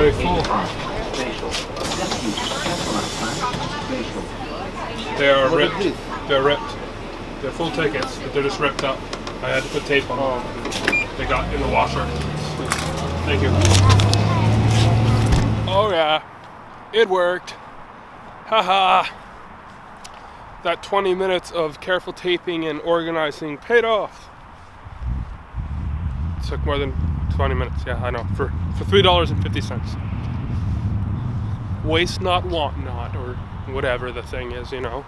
very full. They are ripped. They're ripped. They're full tickets, but they're just ripped up. I had to put tape on them. They got in the washer. Thank you. Oh yeah, it worked. Haha. That 20 minutes of careful taping and organizing paid off. It took more than 20 minutes, yeah, I know, for $3.50. Waste not, want not, or whatever the thing is, you know.